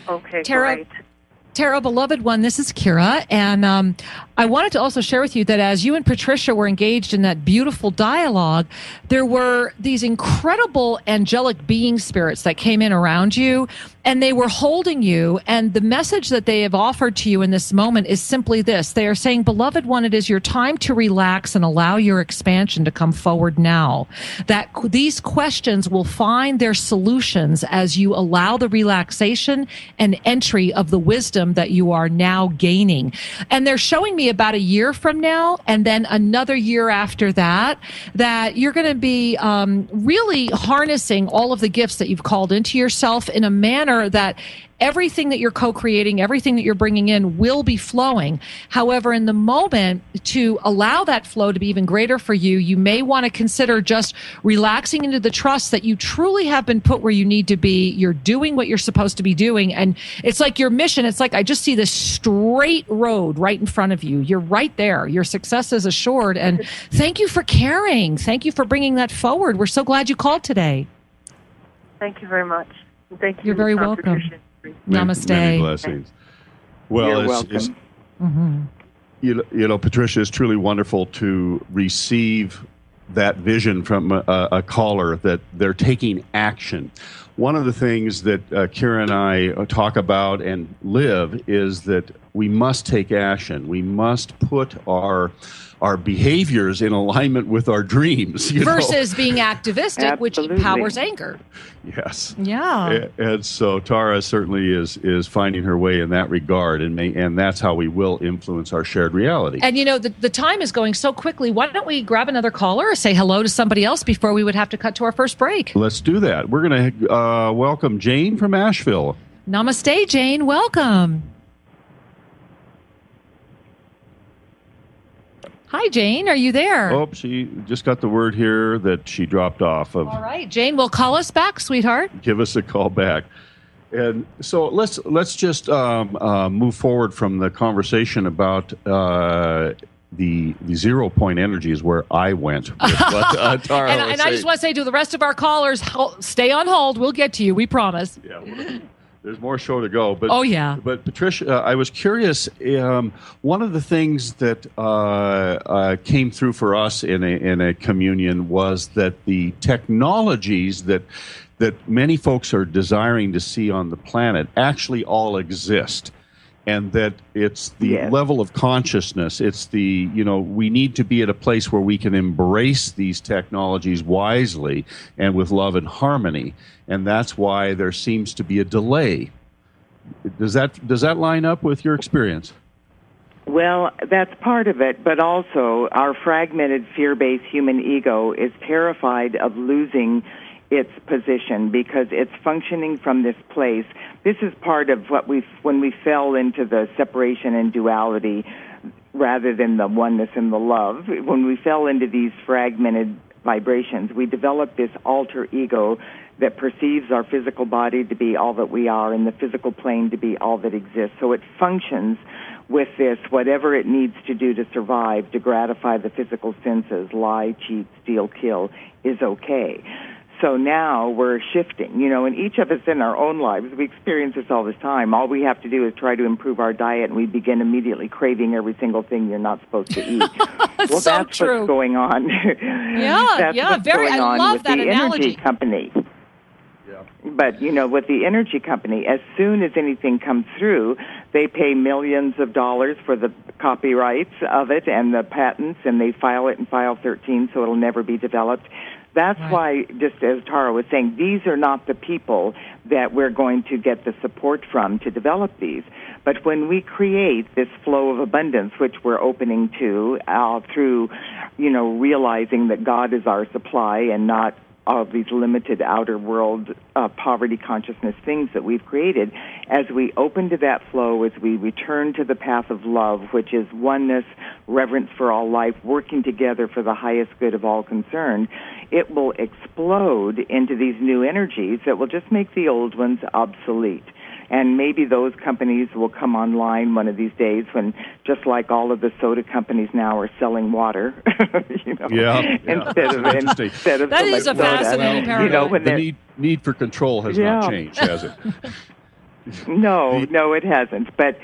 Okay, Tara, great. Tara, beloved one, this is Kira, and I wanted to also share with you that as you and Patricia were engaged in that beautiful dialogue, there were these incredible angelic being spirits that came in around you, and they were holding you, and the message that they have offered to you in this moment is simply this. They are saying, beloved one, it is your time to relax and allow your expansion to come forward now. That these questions will find their solutions as you allow the relaxation and entry of the wisdom that you are now gaining. And they're showing me about a year from now, and then another year after that, that you're going to be really harnessing all of the gifts that you've called into yourself in a manner that everything that you're co-creating, everything that you're bringing in will be flowing. However, in the moment, to allow that flow to be even greater for you, you may want to consider just relaxing into the trust that you truly have been put where you need to be. You're doing what you're supposed to be doing. And it's like your mission. It's like I just see this straight road right in front of you. You're right there. Your success is assured. And thank you for caring. Thank you for bringing that forward. We're so glad you called today. Thank you very much. Thank you. You're very welcome. Patricia. Namaste. Many blessings. Well, You're it's welcome. you know, Patricia, it's truly wonderful to receive that vision from a caller that they're taking action. One of the things that Kira and I talk about and live is that we must take action. We must put our behaviors in alignment with our dreams. Versus being activistic, which Absolutely. empowers anger. Yes. Yeah. And so Tara certainly is finding her way in that regard, and that's how we will influence our shared reality. And, you know, the time is going so quickly. Why don't we grab another caller or say hello to somebody else before we would have to cut to our first break? Let's do that. We're going to welcome Jane from Asheville. Namaste, Jane. Welcome. Hi, Jane. Are you there? Oh, she just got the word here that she dropped off. All right, Jane. Well, call us back, sweetheart. Give us a call back. And so let's just move forward from the conversation about the 0 point energy is where I went. With what, Tara and I just want to say to the rest of our callers, stay on hold. We'll get to you. We promise. Yeah. There's more show to go. But, oh, yeah. But, Patricia, I was curious. One of the things that came through for us in a communion was that the technologies that many folks are desiring to see on the planet actually all exist. And that it's the level of consciousness. It's we need to be at a place where we can embrace these technologies wisely and with love and harmony. And that's why there seems to be a delay. Does that line up with your experience? Well, that's part of it, but also our fragmented, fear-based human ego is terrified of losing its position because it's functioning from this place. This is part of what when we fell into the separation and duality rather than the oneness and the love. When we fell into these fragmented vibrations, we developed this alter ego that perceives our physical body to be all that we are and the physical plane to be all that exists. So it functions with this, whatever it needs to do to survive, to gratify the physical senses, lie, cheat, steal, kill, is okay. So now we're shifting, and each of us in our own lives, we experience this all the time. All we have to do is try to improve our diet, and we begin immediately craving every single thing you're not supposed to eat. Well, so that's true. What's going on. Yeah, What's very. going I on love with that the analogy. energy company. Yeah. But, with the energy company, as soon as anything comes through, they pay millions of dollars for the copyrights of it and the patents, and they file it in File 13 so it'll never be developed. That's right. Why, just as Tara was saying, these are not the people that we're going to get the support from to develop these. But when we create this flow of abundance, which we're opening to through, realizing that God is our supply and not of these limited outer world poverty consciousness things that we've created, as we open to that flow, as we return to the path of love, which is oneness, reverence for all life, working together for the highest good of all concerned, it will explode into these new energies that will just make the old ones obsolete. And maybe those companies will come online one of these days when, just like all of the soda companies now are selling water, instead of that is a soda, fascinating paradigm. When the need for control has not changed, has it? No, it hasn't. But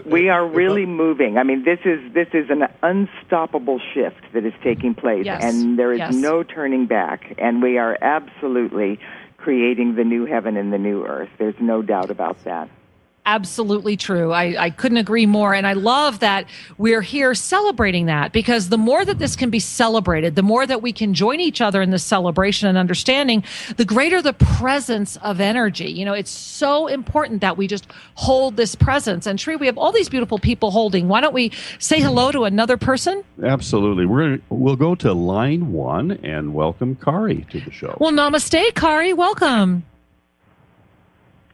we are really moving. I mean, this is an unstoppable shift that is taking place, and there is no turning back. And we are absolutely creating the new heaven and the new earth. There's no doubt about that. Absolutely true. I couldn't agree more. And I love that we're here celebrating that, because the more that this can be celebrated, the more that we can join each other in this celebration and understanding, the greater the presence of energy. You know, it's so important that we just hold this presence. And Sri, we have all these beautiful people holding. Why don't we say hello to another person? Absolutely. We'll go to line 1 and welcome Kari to the show. Well, namaste, Kari. Welcome.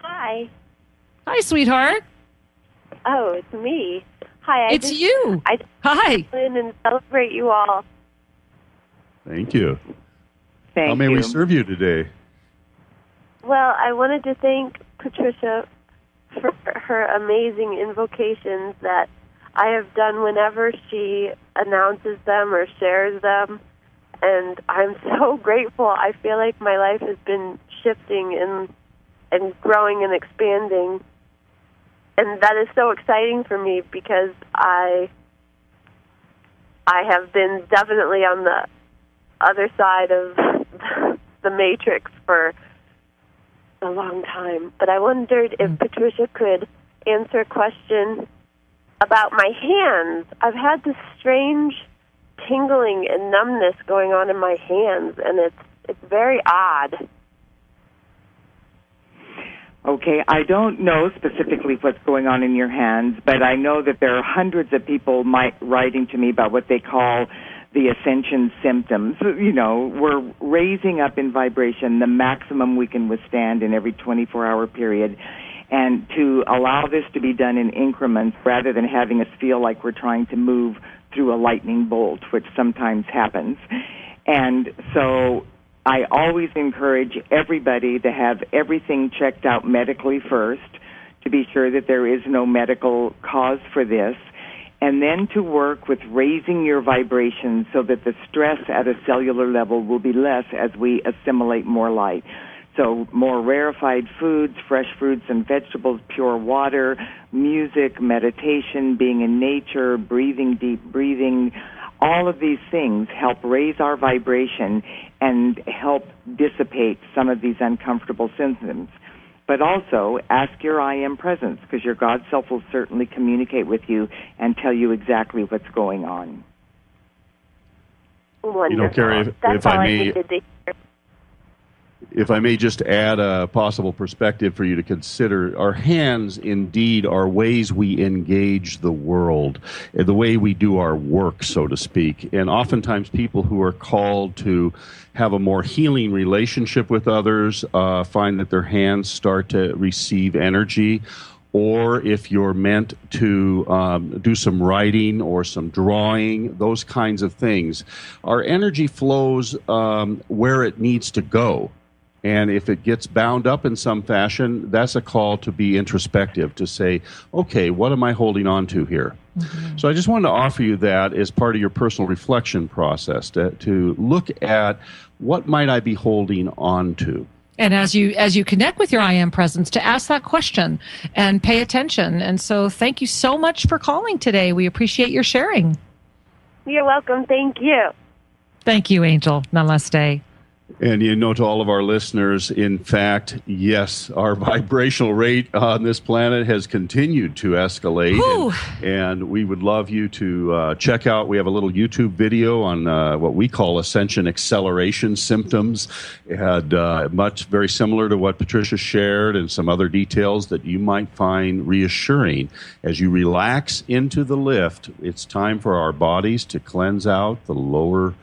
Hi. Hi, sweetheart. Oh, it's me. Hi. It's you. Hi. I in and celebrate you all. Thank you. How may we serve you today? Well, I wanted to thank Patricia for her amazing invocations that I have done whenever she announces them or shares them. And I'm so grateful. I feel like my life has been shifting and growing and expanding. And that is so exciting for me, because I have been definitely on the other side of the matrix for a long time. But I wondered if Patricia could answer a question about my hands. I've had this strange tingling and numbness going on in my hands, and it's very odd. Okay, I don't know specifically what's going on in your hands, but I know that there are hundreds of people writing to me about what they call the ascension symptoms. You know, we're raising up in vibration the maximum we can withstand in every 24-hour period, and to allow this to be done in increments rather than having us feel like we're trying to move through a lightning bolt, which sometimes happens. And so I always encourage everybody to have everything checked out medically first, to be sure that there is no medical cause for this, and then to work with raising your vibrations so that the stress at a cellular level will be less as we assimilate more light. So more rarefied foods, fresh fruits and vegetables, pure water, music, meditation, being in nature, breathing, deep breathing, all of these things help raise our vibration and help dissipate some of these uncomfortable symptoms. But also, ask your I Am Presence, because your God Self will certainly communicate with you and tell you exactly what's going on. Wonderful. You know, Kari, if I may just add a possible perspective for you to consider, our hands indeed are ways we engage the world, the way we do our work, so to speak. And oftentimes people who are called to have a more healing relationship with others find that their hands start to receive energy. Or if you're meant to do some writing or some drawing, those kinds of things, our energy flows where it needs to go. And if it gets bound up in some fashion, that's a call to be introspective, to say, okay, what am I holding on to here? Mm-hmm. So I just wanted to offer you that as part of your personal reflection process, to look at what might I be holding on to. And as you connect with your I Am Presence, to ask that question and pay attention. And so thank you so much for calling today. We appreciate your sharing. You're welcome. Thank you. Thank you, Angel. Namaste. And you know, to all of our listeners, in fact, yes, our vibrational rate on this planet has continued to escalate. And we would love you to check out, we have a little YouTube video on what we call ascension acceleration symptoms. It had very similar to what Patricia shared, and some other details that you might find reassuring. As you relax into the lift, it's time for our bodies to cleanse out the lower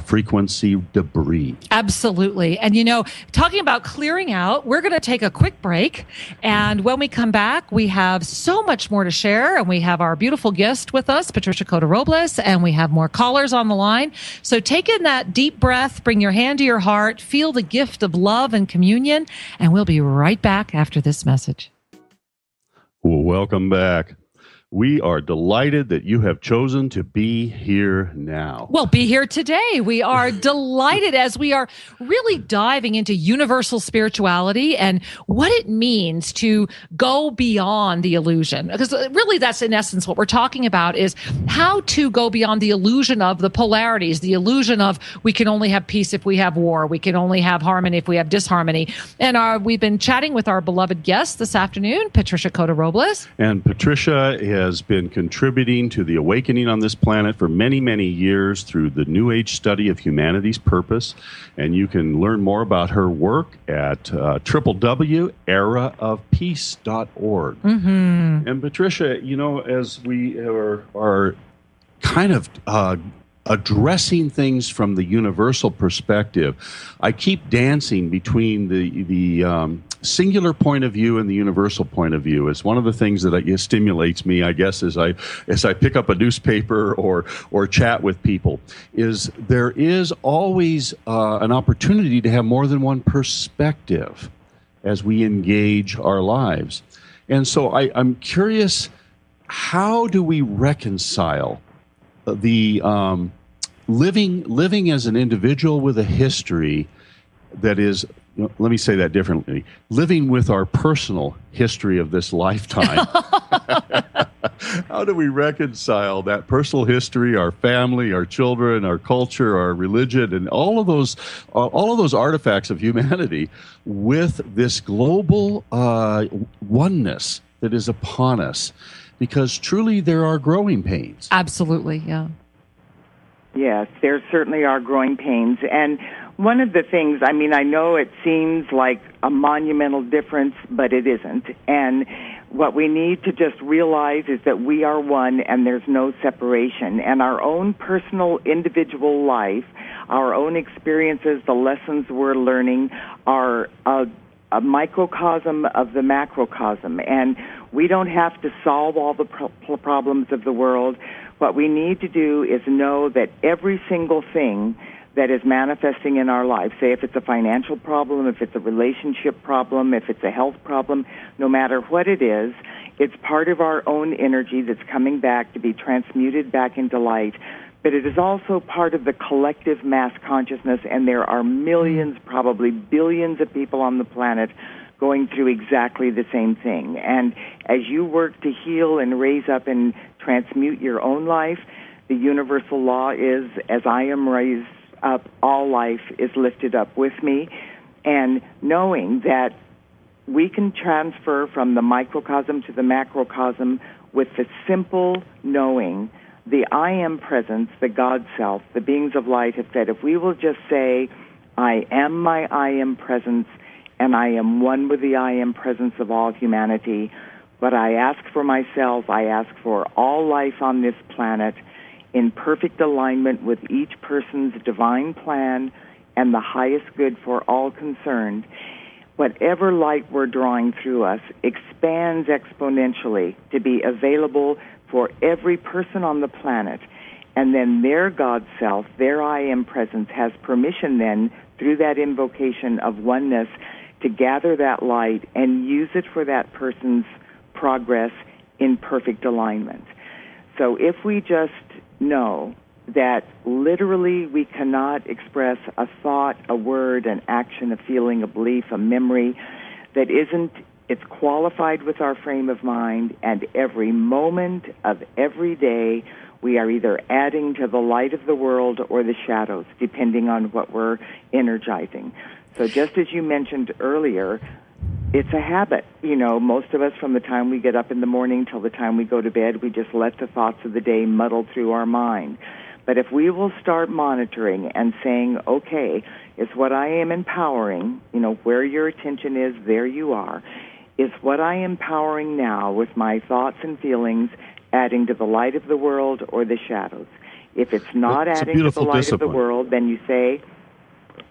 frequency debris. Absolutely. And you know, talking about clearing out, we're going to take a quick break. And when we come back, we have so much more to share. And we have our beautiful guest with us, Patricia Cota-Robles, and we have more callers on the line. So take in that deep breath, bring your hand to your heart, feel the gift of love and communion, and we'll be right back after this message. Well, welcome back. We are delighted that you have chosen to be here now. Well, be here today. We are delighted as we are really diving into universal spirituality and what it means to go beyond the illusion. Because really that's in essence what we're talking about is how to go beyond the illusion of the polarities, the illusion of we can only have peace if we have war, we can only have harmony if we have disharmony. And we've been chatting with our beloved guest this afternoon, Patricia Cota-Robles. And Patricia has been contributing to the awakening on this planet for many, many years through the New Age study of humanity's purpose. And you can learn more about her work at www.eraofpeace.org. Mm-hmm. And Patricia, as we are kind of addressing things from the universal perspective, I keep dancing between the singular point of view and the universal point of view. It's one of the things that stimulates me, I guess, as I pick up a newspaper or chat with people. Is there is always an opportunity to have more than one perspective as we engage our lives, and so I'm curious, how do we reconcile the living as an individual with a history that is, let me say that differently, living with our personal history of this lifetime? How do we reconcile that personal history, our family, our children, our culture, our religion, and all of those artifacts of humanity with this global oneness that is upon us? Because truly there are growing pains. Absolutely, yeah. Yes, there certainly are growing pains. And one of the things, I know it seems like a monumental difference, but it isn't. And what we need to just realize is that we are one and there's no separation. And our own personal individual life, our own experiences, the lessons we're learning are a microcosm of the macrocosm. And we don't have to solve all the problems of the world. What we need to do is know that every single thing that is manifesting in our life, say if it's a financial problem, if it's a relationship problem, if it's a health problem, no matter what it is, it's part of our own energy that's coming back to be transmuted back into light. But it is also part of the collective mass consciousness, and there are millions, probably billions of people on the planet going through exactly the same thing. And as you work to heal and raise up and transmute your own life, the universal law is, as I am raised up, all life is lifted up with me. And knowing that we can transfer from the microcosm to the macrocosm with the simple knowing, the I am presence, the God self, the beings of light have said, if we will just say, I am my I am presence, and I am one with the I am presence of all humanity. What I ask for myself, I ask for all life on this planet in perfect alignment with each person's divine plan and the highest good for all concerned. Whatever light we're drawing through us expands exponentially to be available for every person on the planet. And then their God self, their I am presence, has permission then, through that invocation of oneness, to gather that light and use it for that person's progress in perfect alignment. So if we just know that literally we cannot express a thought, a word, an action, a feeling, a belief, a memory that isn't, it's qualified with our frame of mind, and every moment of every day we are either adding to the light of the world or the shadows, depending on what we're energizing. So just as you mentioned earlier, it's a habit. Most of us, from the time we get up in the morning till the time we go to bed, we just let the thoughts of the day muddle through our mind. But if we will start monitoring and saying, okay, is what I am empowering, where your attention is, there you are, is what I am empowering now with my thoughts and feelings adding to the light of the world or the shadows? If it's not adding to the light of the world, then you say,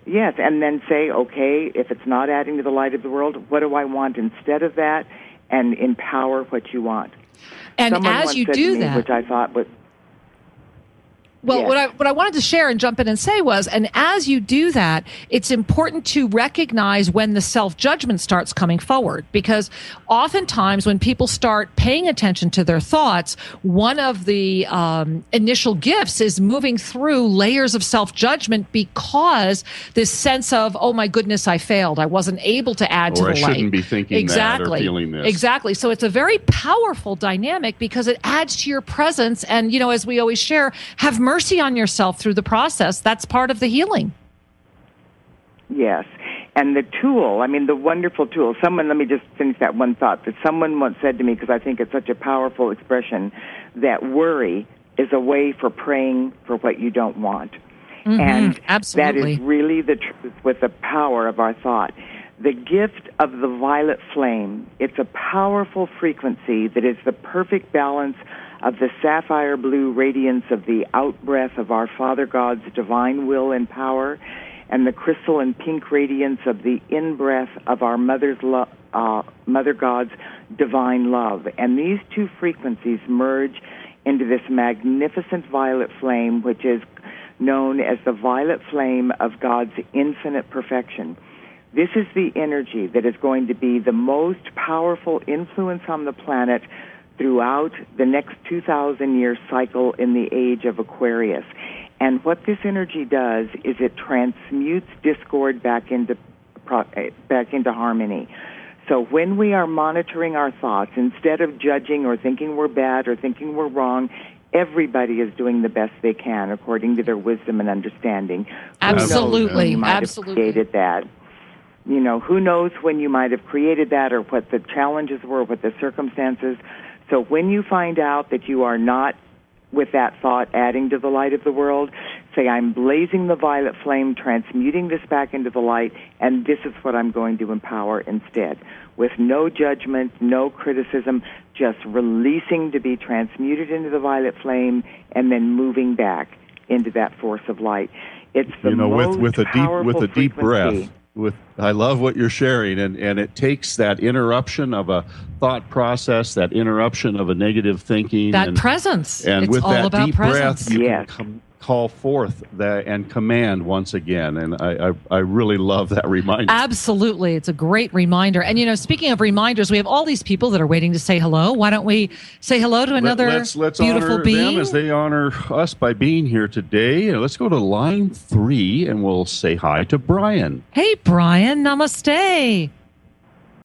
yes, and then say, okay, if it's not adding to the light of the world, what do I want instead of that? And empower what you want. And Someone as once you said do to me, that, which I thought was, Well, Yes. what I wanted to share and jump in and say was, and as you do that, it's important to recognize when the self-judgment starts coming forward, because oftentimes when people start paying attention to their thoughts, one of the initial gifts is moving through layers of self-judgment, because this sense of, oh my goodness, I failed. I wasn't able to add to Or the I light. shouldn't be thinking that or feeling this. Exactly. So it's a very powerful dynamic, because it adds to your presence. And, as we always share, have mercy on yourself through the process. That's part of the healing. Yes. And the tool, the wonderful tool, let me just finish that one thought, that someone once said to me, because I think it's such a powerful expression, that worry is a way for praying for what you don't want. Mm-hmm. And absolutely. that is really the truth with the power of our thought. The gift of the violet flame, it's a powerful frequency that is the perfect balance of the sapphire blue radiance of the out-breath of our Father God's divine will and power, and the crystal and pink radiance of the in-breath of our Mother God's divine love. And these two frequencies merge into this magnificent violet flame, which is known as the violet flame of God's infinite perfection. This is the energy that is going to be the most powerful influence on the planet throughout the next 2,000-year cycle in the age of Aquarius. And what this energy does is it transmutes discord back into harmony. So when we are monitoring our thoughts, instead of judging or thinking we're bad or thinking we're wrong, everybody is doing the best they can according to their wisdom and understanding. Absolutely. Who knows when you might have created that? Who knows when you might have created that, or what the challenges were, what the circumstances. So when you find out that you are not, with that thought, adding to the light of the world, say, I'm blazing the violet flame, transmuting this back into the light, and this is what I'm going to empower instead. With no judgment, no criticism, just releasing to be transmuted into the violet flame, and then moving back into that force of light. It's the most with a deep breath. I love what you're sharing, and it takes that interruption of a thought process, that interruption of a negative thinking, that presence. And it's with all that about deep presence. breath, you can call forth that and command once again. And I really love that reminder. Absolutely. It's a great reminder. And, speaking of reminders, we have all these people that are waiting to say hello. Why don't we say hello to another let's beautiful honor being? them as they honor us by being here today. Let's go to line 3, and we'll say hi to Brian. Hey, Brian. Namaste.